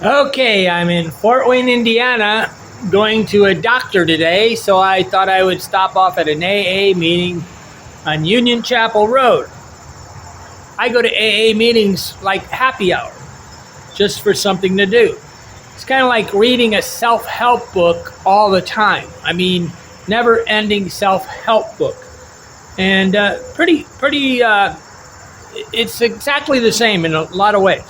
Okay, I'm in Fort Wayne, Indiana, going to a doctor today, so I thought I would stop off at an AA meeting on Union Chapel Road. I go to AA meetings like happy hour, just for something to do. It's kind of like reading a self-help book all the time. I mean, never-ending self-help book. And it's exactly the same in a lot of ways.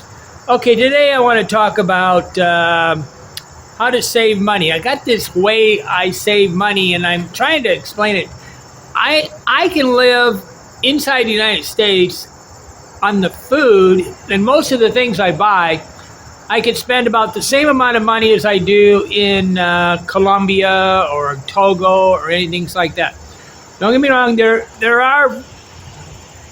Okay, today I want to talk about how to save money. I got this way I save money, and I'm trying to explain it. I can live inside the United States on the food, and most of the things I buy, I could spend about the same amount of money as I do in Colombia or Togo or anything like that. Don't get me wrong, there are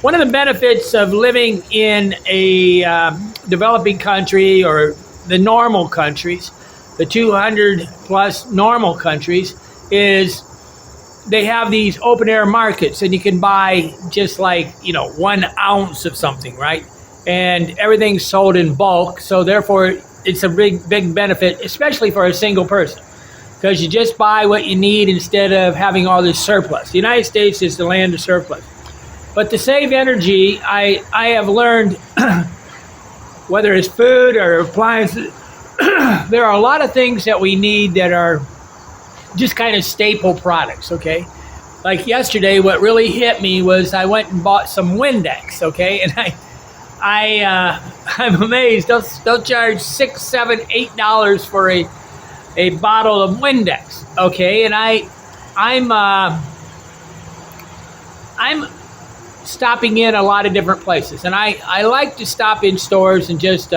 one of the benefits of living in a developing country or the normal countries, the 200 plus normal countries, is they have these open air markets and you can buy just like, 1 ounce of something, right? And everything's sold in bulk. So therefore it's a big benefit, especially for a single person, because you just buy what you need instead of having all this surplus. The United States is the land of surplus. But to save energy, I have learned, whether it's food or appliances, there are a lot of things that we need that are just kind of staple products, okay? Like yesterday, what really hit me was I went and bought some Windex, okay? And I'm amazed. They'll charge $6, $7, $8 for a bottle of Windex, okay? And I'm stopping in a lot of different places, and I like to stop in stores and just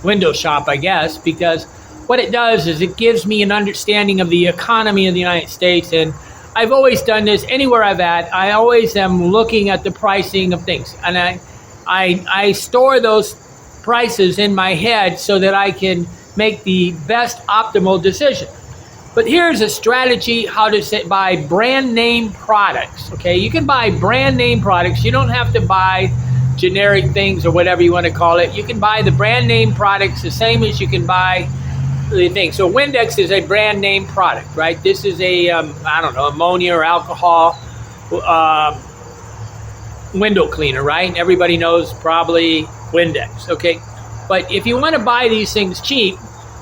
window shop, I guess, because what it does is it gives me an understanding of the economy of the United States. And I've always done this anywhere I've at. I always am looking at the pricing of things, and I store those prices in my head so that I can make the best optimal decision. But here's a strategy how to buy brand name products. Okay, you can buy brand name products. You don't have to buy generic things or whatever you want to call it. You can buy the brand name products the same as you can buy the thing. So Windex is a brand name product, right? This is a ammonia or alcohol window cleaner, right? Everybody knows probably Windex. Okay, but if you want to buy these things cheap,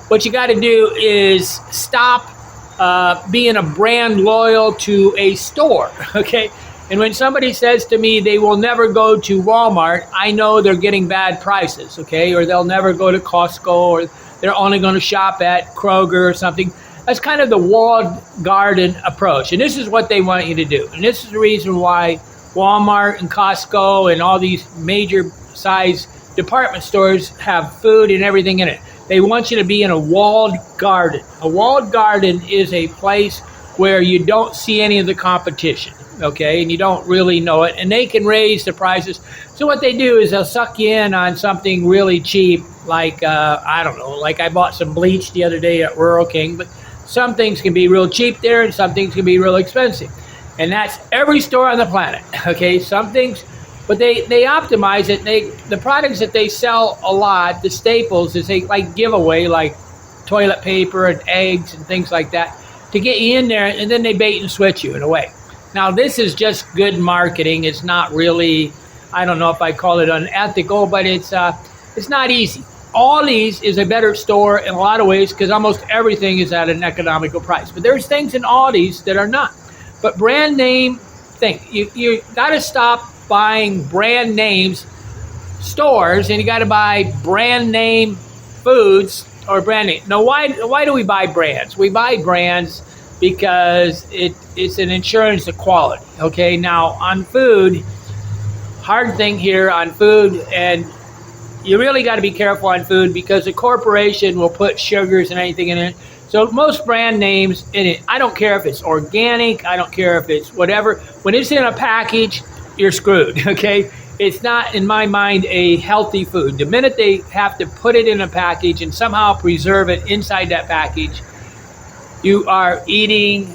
what you got to do is stop being a brand loyal to a store, okay? And when somebody says to me they will never go to Walmart, I know they're getting bad prices, okay? Or they'll never go to Costco, or they're only going to shop at Kroger or something. That's kind of the walled garden approach. And this is what they want you to do. And this is the reason why Walmart and Costco and all these major size department stores have food and everything in it. They want you to be in a walled garden. A walled garden is a place where you don't see any of the competition, okay? And you don't really know it. And they can raise the prices. So what they do is they'll suck you in on something really cheap, like, like I bought some bleach the other day at Rural King. But some things can be real cheap there and some things can be real expensive. And that's every store on the planet, okay? Some things... But they optimize it. The products that they sell a lot, the staples, is they like giveaway, like toilet paper and eggs and things like that, to get you in there, and then they bait and switch you in a way. Now, this is just good marketing. It's not really, I don't know if I call it unethical, but it's not easy. Aldi's is a better store in a lot of ways because almost everything is at an economical price. But there's things in Aldi's that are not. But brand name thing, you got to stop buying brand names stores, and you got to buy brand name foods or brand name. Now, why do we buy brands? We buy brands because it's an insurance of quality. Okay, now on food, hard thing here on food, and you really got to be careful on food because a corporation will put sugars and anything in it. So most brand names in it, I don't care if it's organic, I don't care if it's whatever. When it's in a package, you're screwed, okay? It's not, in my mind, a healthy food. The minute they have to put it in a package and somehow preserve it inside that package, you are eating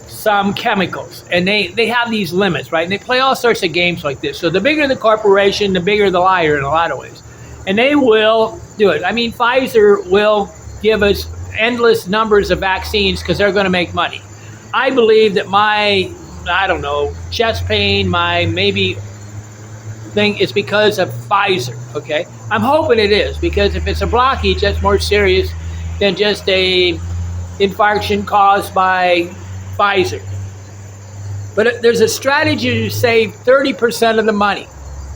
some chemicals. And they have these limits, right? And they play all sorts of games like this. So the bigger the corporation, the bigger the liar in a lot of ways. And they will do it. I mean, Pfizer will give us endless numbers of vaccines because they're going to make money. I believe that my, I don't know, chest pain, my maybe thing is because of Pfizer, okay? I'm hoping it is, because if it's a blockage, that's more serious than just a infarction caused by Pfizer. But there's a strategy to save 30% of the money.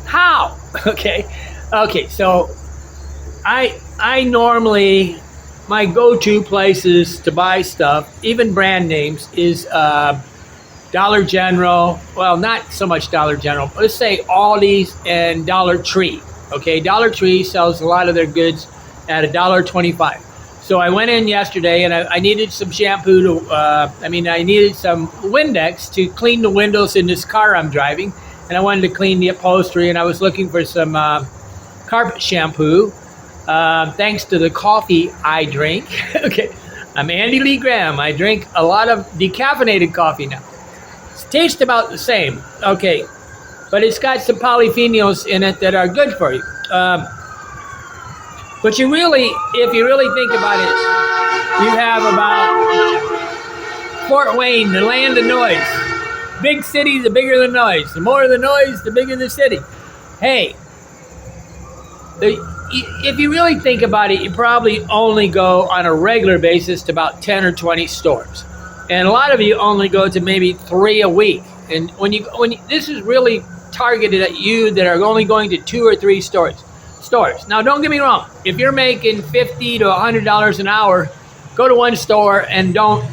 How? Okay, so I normally, my go-to places to buy stuff, even brand names, is Dollar General. Well, not so much Dollar General, but let's say Aldi's and Dollar Tree. Okay, Dollar Tree sells a lot of their goods at $1.25. So I went in yesterday and I needed some shampoo to, I needed some Windex to clean the windows in this car I'm driving. And I wanted to clean the upholstery, and I was looking for some carpet shampoo. Thanks to the coffee I drink. Okay, I'm Andy Lee Graham. I drink a lot of decaffeinated coffee now. It tastes about the same. Okay, but it's got some polyphenols in it that are good for you. But you really, if you really think about it, you have about Fort Wayne, the land of noise. Big city, the bigger the noise. The more the noise, the bigger the city. Hey, if you really think about it, you probably only go on a regular basis to about 10 or 20 stores. And a lot of you only go to maybe 3 a week. And when this is really targeted at you that are only going to 2 or 3 stores. Now, don't get me wrong. If you're making $50 to $100 an hour, go to one store and don't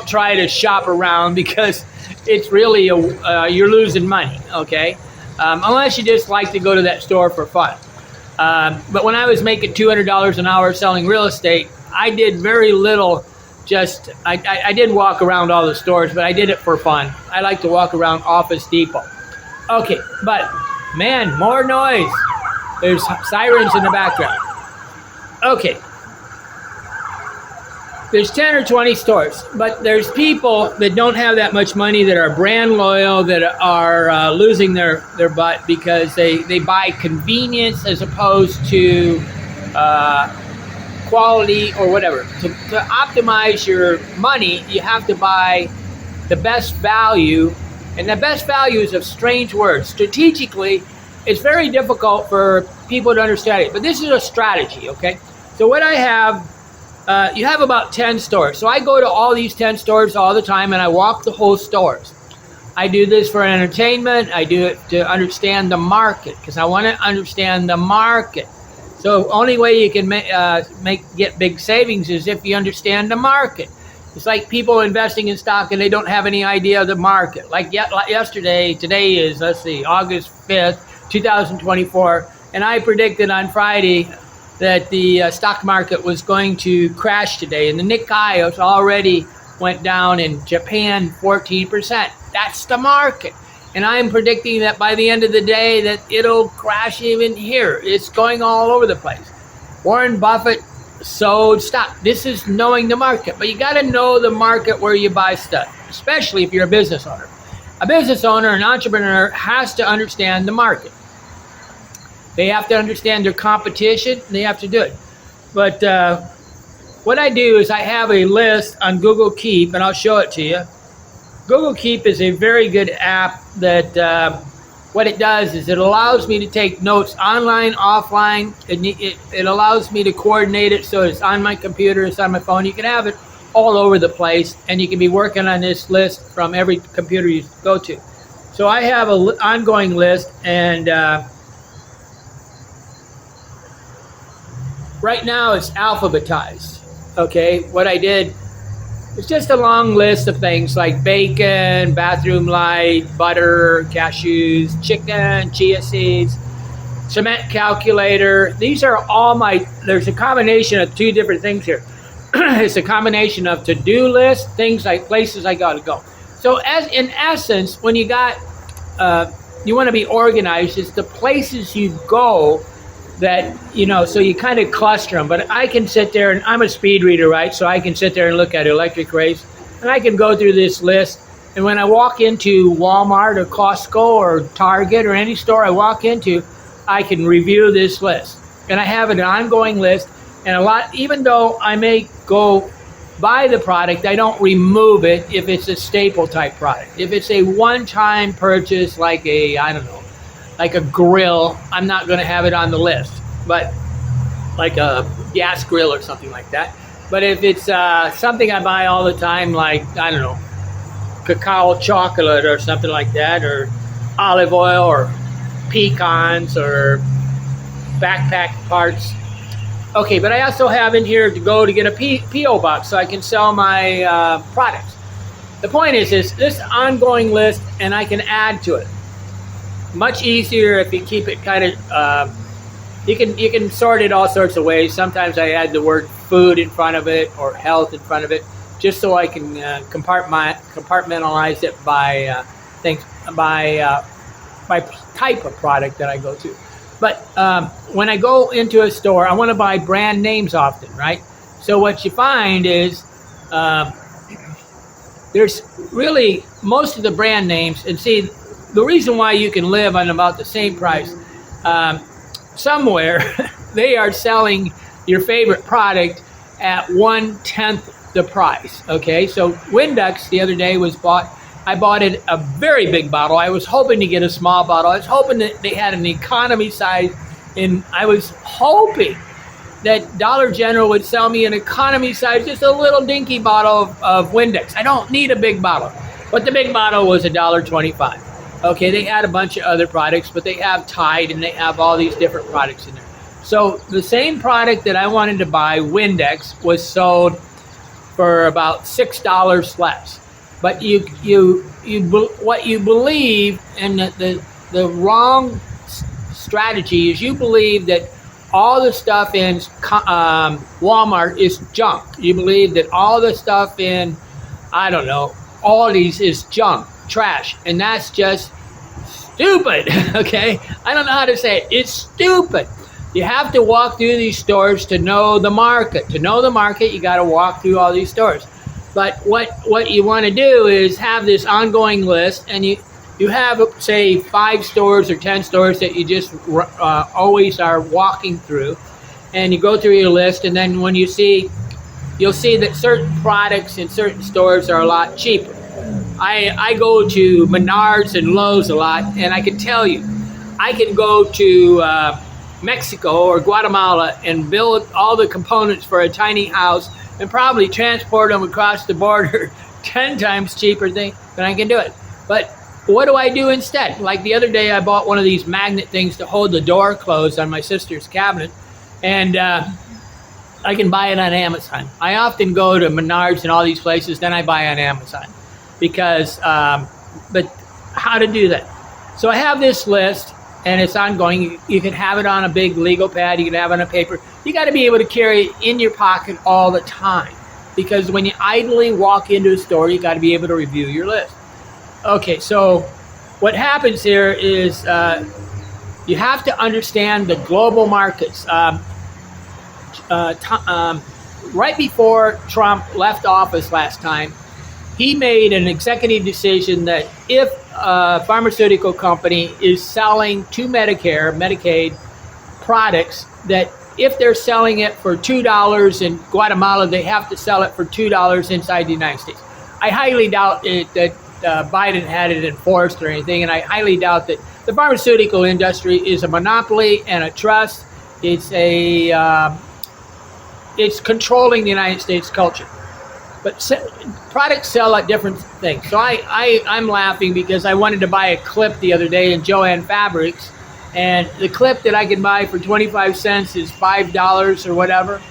try to shop around, because it's really you're losing money. Okay, unless you just like to go to that store for fun. But when I was making $200 an hour selling real estate, I did very little. I did walk around all the stores, but I did it for fun. I like to walk around Office Depot. Okay, but man, more noise. There's sirens in the background. Okay. There's 10 or 20 stores, but there's people that don't have that much money, that are brand loyal, that are losing their butt because they buy convenience as opposed to quality or whatever. To optimize your money, you have to buy the best value, and the best value is a strange word. Strategically, it's very difficult for people to understand it, but this is a strategy, okay? So what I have, you have about 10 stores. So I go to all these 10 stores all the time, and I walk the whole stores. I do this for entertainment. I do it to understand the market, because I want to understand the market. So only way you can get big savings is if you understand the market. It's like people investing in stock and they don't have any idea of the market. Like yesterday, today is, August 5th, 2024, and I predicted on Friday that the stock market was going to crash today, and the Nikkei was already went down in Japan 14%. That's the market. And I'm predicting that by the end of the day that it'll crash even here. It's going all over the place. Warren Buffett sold stock. This is knowing the market. But you got to know the market where you buy stuff, especially if you're a business owner. A business owner, an entrepreneur, has to understand the market. They have to understand their competition. They have to do it. But what I do is I have a list on Google Keep, and I'll show it to you. Google Keep is a very good app that what it does is it allows me to take notes online, offline. It allows me to coordinate it so it's on my computer, it's on my phone. You can have it all over the place, and you can be working on this list from every computer you go to. So I have an ongoing list, and right now it's alphabetized. Okay, what I did, it's just a long list of things like bacon, bathroom light, butter, cashews, chicken, chia seeds, cement calculator. These are all there's a combination of 2 different things here. It's a combination of to-do list, things like places I gotta go. So in essence, when you want to be organized, it's the places you go that, so you kind of cluster them. But I can sit there, and I'm a speed reader, right? So I can sit there and look at electric rates, and I can go through this list. And when I walk into Walmart or Costco or Target or any store I walk into, I can review this list. and I have an ongoing list. And a lot, even though I may go buy the product, I don't remove it if it's a staple type product. If it's a one-time purchase, like a, I don't know, like a grill, I'm not going to have it on the list. But like a gas grill or something like that. But if it's something I buy all the time, like, I don't know, cacao chocolate or something like that, or olive oil or pecans or backpack parts. Okay, but I also have in here to go to get a P.O. box so I can sell my products. The point is this ongoing list, and I can add to it. Much easier if you keep it kind of, you can sort it all sorts of ways. Sometimes I add the word food in front of it or health in front of it, just so I can compartmentalize it by by type of product that I go to. But when I go into a store, I want to buy brand names often, right? So what you find is there's really most of the brand names, and see, the reason why you can live on about the same price, somewhere they are selling your favorite product at 1/10 the price. Okay, so Windex the other day I bought it a very big bottle. I was hoping to get a small bottle. I was hoping that they had an economy size, and I was hoping that Dollar General would sell me an economy size, just a little dinky bottle of Windex. I don't need a big bottle, but the big bottle was $1.25. Okay, they had a bunch of other products, but they have Tide and they have all these different products in there. So the same product that I wanted to buy, Windex, was sold for about $6 less. But what you believe, and the wrong strategy is you believe that all the stuff in Walmart is junk. You believe that all the stuff in, I don't know, Aldi's is junk, trash, and that's just stupid. Okay, I don't know how to say it. It's stupid. You have to walk through these stores to know the market. To know the market, you got to walk through all these stores. But what you want to do is have this ongoing list, and you have, say, 5 stores or 10 stores that you just always are walking through, and you go through your list, and then when you'll see that certain products in certain stores are a lot cheaper. I go to Menards and Lowe's a lot, and I can tell you, I can go to Mexico or Guatemala and build all the components for a tiny house and probably transport them across the border 10 times cheaper than I can do it. But what do I do instead? Like the other day, I bought one of these magnet things to hold the door closed on my sister's cabinet, and I can buy it on Amazon. I often go to Menards and all these places, then I buy on Amazon. Because, but how to do that? So I have this list, and it's ongoing. You can have it on a big legal pad. You can have it on a paper. You got to be able to carry it in your pocket all the time, because when you idly walk into a store, you got to be able to review your list. Okay, so what happens here is you have to understand the global markets. Right before Trump left office last time, he made an executive decision that if a pharmaceutical company is selling to Medicaid products, that if they're selling it for $2 in Guatemala, they have to sell it for $2 inside the United States. I highly doubt that Biden had it enforced or anything, and I highly doubt that the pharmaceutical industry is a monopoly and a trust. It's controlling the United States culture. But products sell at different things. So I'm laughing because I wanted to buy a clip the other day in Joann Fabrics, and the clip that I can buy for 25 cents is $5 or whatever.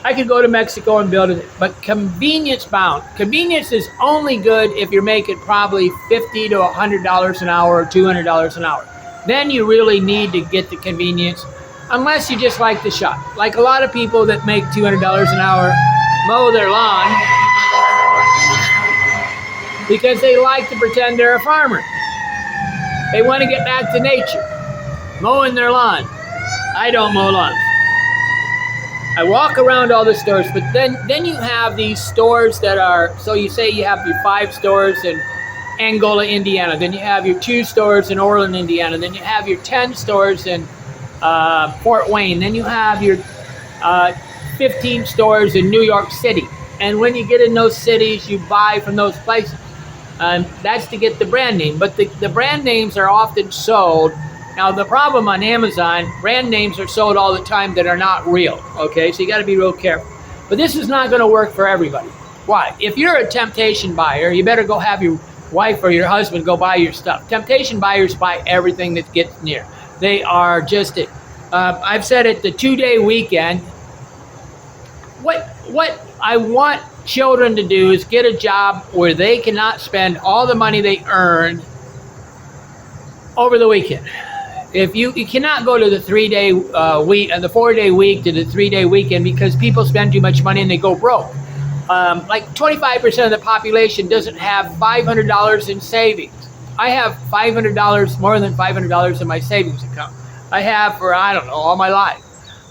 I could go to Mexico and build it, but convenience bound. Convenience is only good if you're making probably $50 to $100 an hour or $200 an hour. Then you really need to get the convenience, unless you just like to shop. Like a lot of people that make $200 an hour mow their lawn because they like to pretend they're a farmer. They want to get back to nature, mowing their lawn. I don't mow lawns. I walk around all the stores, but then you have these stores that are, so you say you have your 5 stores in Angola, Indiana, then you have your 2 stores in Orland, Indiana, then you have your 10 stores in Fort Wayne. Then you have your 15 stores in New York City. And when you get in those cities, you buy from those places. That's to get the brand name. But the brand names are often sold. Now, the problem on Amazon, brand names are sold all the time that are not real. Okay, so you got to be real careful. But this is not going to work for everybody. Why? If you're a temptation buyer, you better go have your wife or your husband go buy your stuff. Temptation buyers buy everything that gets near. They are just, I've said it, the 2-day weekend. What I want children to do is get a job where they cannot spend all the money they earn over the weekend. If you cannot go to the 3-day week, the 4-day week to the 3-day weekend because people spend too much money and they go broke. Like 25% of the population doesn't have $500 in savings. I have $500, more than $500 in my savings account. I have for, I don't know, all my life.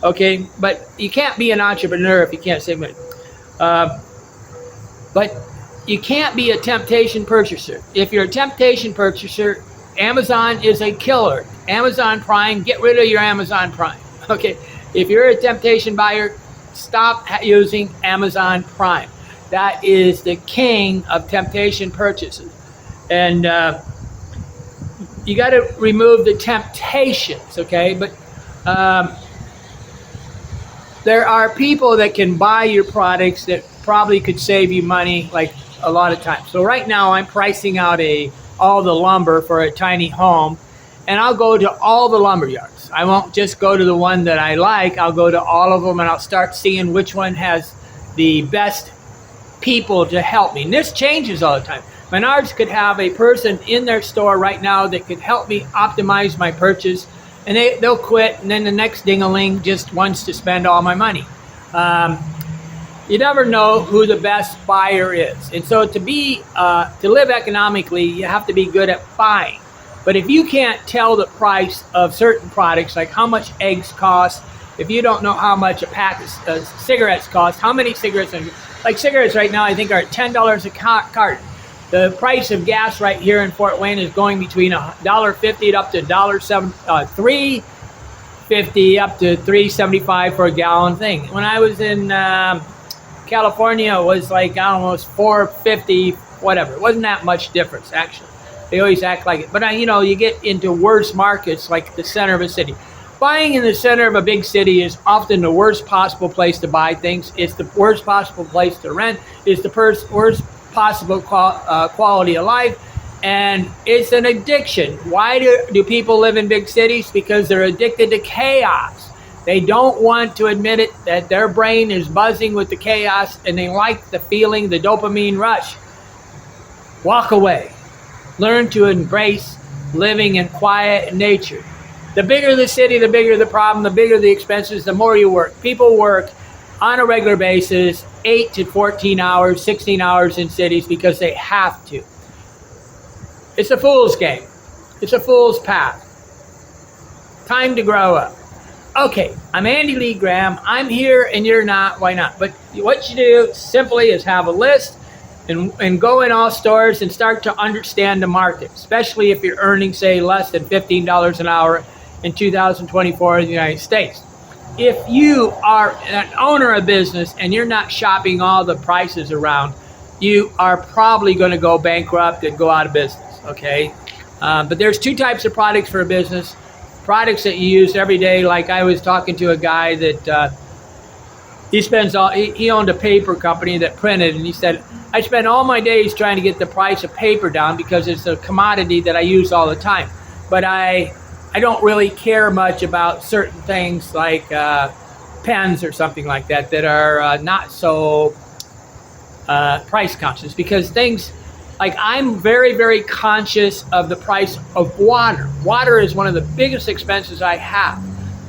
Okay, but you can't be an entrepreneur if you can't save money. But you can't be a temptation purchaser. If you're a temptation purchaser, Amazon is a killer. Amazon Prime, get rid of your Amazon Prime. Okay, if you're a temptation buyer, stop using Amazon Prime. That is the king of temptation purchases. And you got to remove the temptations, okay? But there are people that can buy your products that probably could save you money like a lot of times. So right now I'm pricing out all the lumber for a tiny home, and I'll go to all the lumber yards. I won't just go to the one that I like. I'll go to all of them, and I'll start seeing which one has the best people to help me. And this changes all the time. Menards could have a person in their store right now that could help me optimize my purchase, and they'll quit, and then the next ding-a-ling just wants to spend all my money. You never know who the best buyer is. And so to live economically, you have to be good at buying. But if you can't tell the price of certain products, like how much eggs cost, if you don't know how much a pack of cigarettes cost, how many cigarettes, like cigarettes right now I think are at $10 a carton. The price of gas right here in Fort Wayne is going between $1.50 up to $3.50 up to $3.75 for a gallon thing. When I was in California, it was like almost $4.50, whatever. It wasn't that much difference, actually. They always act like it. But, you get into worse markets like the center of a city. Buying in the center of a big city is often the worst possible place to buy things. It's the worst possible place to rent. It's the worst possible quality of life. And it's an addiction. Why do people live in big cities? Because they're addicted to chaos. They don't want to admit it, that their brain is buzzing with the chaos, and they like the feeling, the dopamine rush. Walk away. Learn to embrace living in quiet nature. The bigger the city, the bigger the problem, the bigger the expenses, the more you work. People work on a regular basis, 8 to 14 hours, 16 hours in cities because they have to. It's a fool's game. It's a fool's path. Time to grow up. Okay, I'm Andy Lee Graham. I'm here and you're not. Why not? But what you do simply is have a list and go in all stores and start to understand the market, especially if you're earning, say, less than $15 an hour in 2024 in the United States. If you are an owner of business and you're not shopping all the prices around, you are probably going to go bankrupt and go out of business, okay? But there's two types of products for a business. Products that you use every day, like I was talking to a guy that he owned a paper company that printed, and he said, I spend all my days trying to get the price of paper down because it's a commodity that I use all the time. But I don't really care much about certain things like pens or something like that are not so price conscious, because things like I'm very, very conscious of the price of water. Water is one of the biggest expenses I have,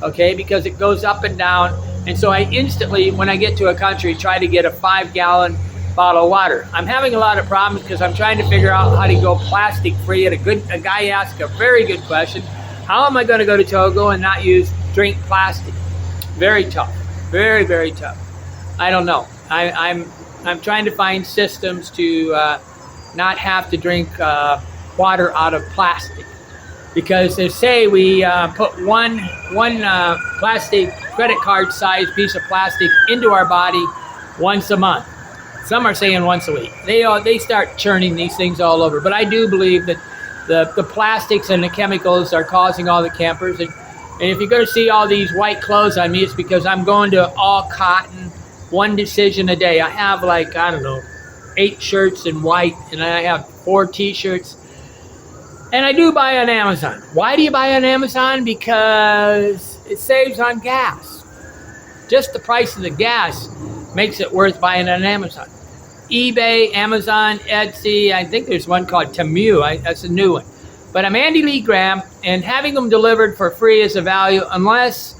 okay, because it goes up and down. And so I instantly, when I get to a country, try to get a 5-gallon bottle of water. I'm having a lot of problems because I'm trying to figure out how to go plastic free. And a guy asked a very good question. How am I going to go to Togo and not drink plastic? Very tough. Very, very tough. I don't know. I'm trying to find systems to not have to drink water out of plastic. because they say we put one plastic credit card size piece of plastic into our body once a month. Some are saying once a week. They start churning these things all over. But I do believe that the plastics and the chemicals are causing all the campers. And if you're going to see all these white clothes on me, it's because I'm going to all cotton, one decision a day. I have like, I don't know, 8 shirts in white, and I have 4 t-shirts. And I do buy on Amazon. Why do you buy on Amazon? Because it saves on gas. Just the price of the gas makes it worth buying on Amazon. eBay, Amazon, Etsy, I think there's one called Temu. That's a new one. But I'm Andy Lee Graham, and having them delivered for free is a value. Unless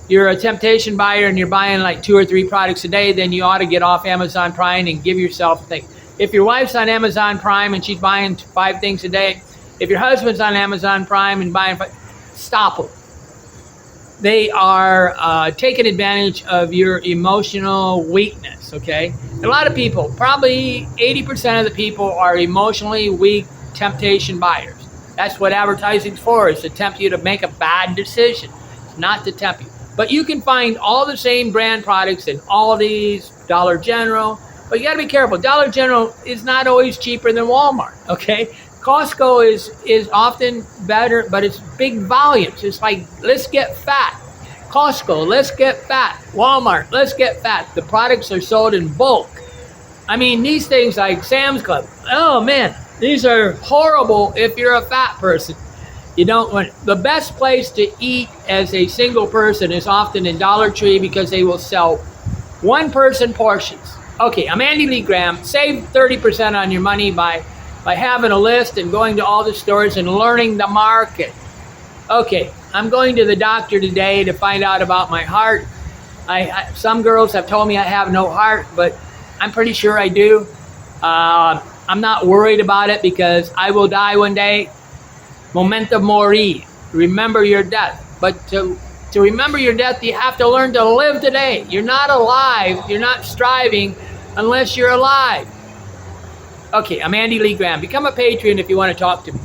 you're a temptation buyer and you're buying like 2 or 3 products a day, then you ought to get off Amazon Prime and give yourself a thing. If your wife's on Amazon Prime and she's buying 5 things a day, if your husband's on Amazon Prime and buying 5, stop them. They are taking advantage of your emotional weakness, okay? A lot of people, probably 80% of the people are emotionally weak temptation buyers. That's what advertising's for, is to tempt you to make a bad decision, not to tempt you. But you can find all the same brand products in Aldi's, Dollar General, but you gotta be careful. Dollar General is not always cheaper than Walmart, okay? Costco is often better, but it's big volumes. It's like, let's get fat. Costco, let's get fat. Walmart, let's get fat. The products are sold in bulk. I mean, these things like Sam's Club, oh man, these are horrible if you're a fat person. You don't want. The best place to eat as a single person is often in Dollar Tree, because they will sell one-person portions. Okay, I'm Andy Lee Graham. Save 30% on your money by having a list and going to all the stores and learning the market. Okay, I'm going to the doctor today to find out about my heart. Some girls have told me I have no heart, but I'm pretty sure I do. I'm not worried about it because I will die one day. Memento mori. Remember your death. But to remember your death, you have to learn to live today. You're not alive. You're not striving unless you're alive. Okay, I'm Andy Lee Graham. Become a patron if you want to talk to me.